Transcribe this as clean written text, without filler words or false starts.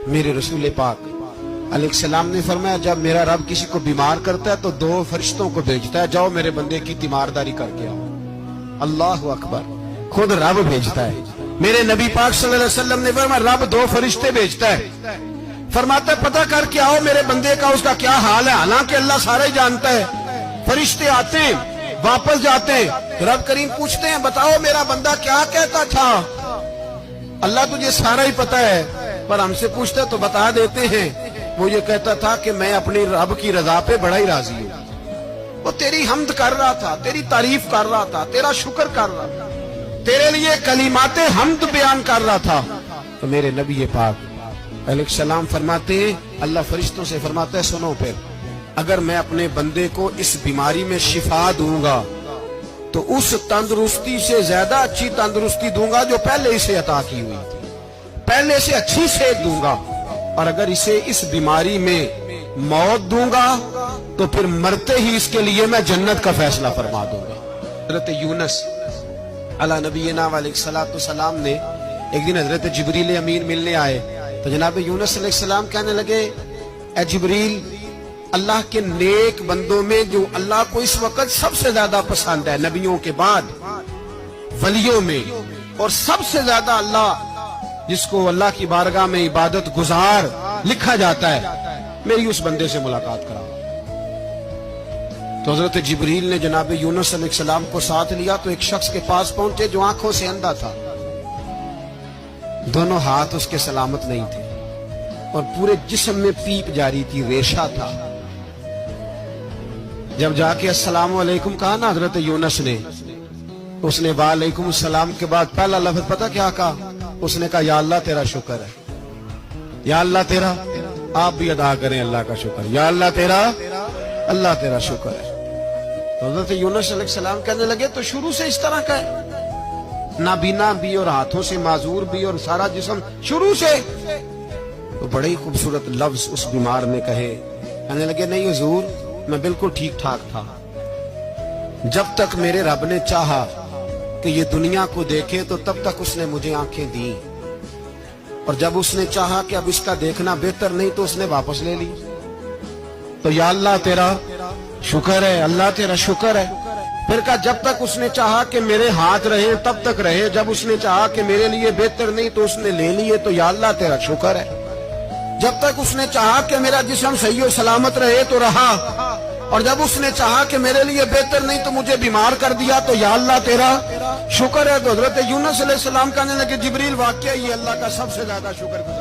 میرے رسول پاک علیہ السلام نے فرمایا جب میرا رب کسی کو بیمار کرتا ہے تو 2 فرشتوں کو بھیجتا ہے، جاؤ میرے بندے کی تیمارداری کر کے آؤ۔ اللہ اکبر، خود رب بھیجتا ہے۔ میرے نبی پاک صلی اللہ علیہ وسلم نے فرمایا رب 2 فرشتے بھیجتا ہے، فرماتا ہے پتہ کر کے آؤ میرے بندے کا اس کا کیا حال ہے، حالانکہ اللہ سارا ہی جانتا ہے۔ فرشتے آتے ہیں، واپس جاتے ہیں، رب کریم پوچھتے ہیں بتاؤ میرا بندہ کیا کہتا تھا؟ اللہ تجھے سارا ہی پتہ ہے، پر ہم سے پوچھتے تو بتا دیتے ہیں۔ وہ یہ کہتا تھا کہ میں اپنی رب کی رضا پہ بڑا ہی راضی ہوں، وہ تیری حمد کر رہا تھا، تیری تعریف کر رہا تھا، تیرا شکر کر رہا تھا، تیرے لیے کلمات حمد بیان کر رہا تھا۔ تو میرے نبی پاک علیہ السلام فرماتے ہیں، اللہ فرشتوں سے فرماتا ہے سنو پھر، اگر میں اپنے بندے کو اس بیماری میں شفا دوں گا تو اس تندرستی سے زیادہ اچھی تندرستی دوں گا جو پہلے اسے عطا کی ہوئی تھی، پہلے سے اچھی صحت دوں گا، اور اگر اسے اس بیماری میں موت دوں گا تو پھر مرتے ہی اس کے لیے میں جنت کا فیصلہ فرما دوں گا۔ حضرت یونس علی نبینا علیہ الصلوۃ والسلام نے ایک دن حضرت جبریل امین ملنے آئے تو جناب یونس علیہ السلام کہنے لگے اے جبریل، اللہ کے نیک بندوں میں جو اللہ کو اس وقت سب سے زیادہ پسند ہے نبیوں کے بعد ولیوں میں، اور سب سے زیادہ اللہ جس کو اللہ کی بارگاہ میں عبادت گزار لکھا جاتا ہے، میری اس بندے سے ملاقات کراؤ۔ تو حضرت جبریل نے جناب یونس علیہ السلام کو ساتھ لیا تو ایک شخص کے پاس پہنچے جو آنکھوں سے اندھا تھا، دونوں ہاتھ اس کے سلامت نہیں تھے اور پورے جسم میں پیپ جاری تھی، ریشہ تھا۔ جب جا کے السلام علیکم کہا نا حضرت یونس نے، اس نے وعلیکم السلام کے بعد پہلا لفظ پتہ کیا کہا؟ اس نے کہا یا اللہ تیرا شکر ہے، یا اللہ تیرا، آپ بھی ادا کریں اللہ کا شکر، یا اللہ تیرا، اللہ تیرا شکر ہے۔ تو حضرت یونس علیہ السلام کہنے لگے تو شروع سے اس طرح کا ہے، نابینا بھی اور ہاتھوں سے معذور بھی اور سارا جسم شروع سے؟ تو بڑے ہی خوبصورت لفظ اس بیمار نے کہے، کہنے لگے نہیں حضور میں بالکل ٹھیک ٹھاک تھا، جب تک میرے رب نے چاہا کہ یہ دنیا کو دیکھے تو تب تک اس نے مجھے آنکھیں دی، اور جب اس نے چاہا کہ اب اس کا دیکھنا بہتر نہیں تو اس نے واپس لے لی۔ تو یا اللہ تیرا شکر ہے، اللہ تیرا شکر ہے۔ پھر کہا جب تک اس نے چاہا کہ میرے ہاتھ رہے تب تک رہے، جب اس نے چاہا کہ میرے لیے بہتر نہیں تو اس نے لے لیے، تو یا اللہ تیرا شکر ہے۔ جب تک اس نے چاہا کہ میرا جسم صحیح و سلامت رہے تو رہا، اور جب اس نے چاہا کہ میرے لیے بہتر نہیں تو مجھے بیمار کر دیا، تو یا اللہ تیرا شکر ہے۔ تو حضرت یونس علیہ السلام کہنے لگے جبریل واقعی یہ اللہ کا سب سے زیادہ شکر گزار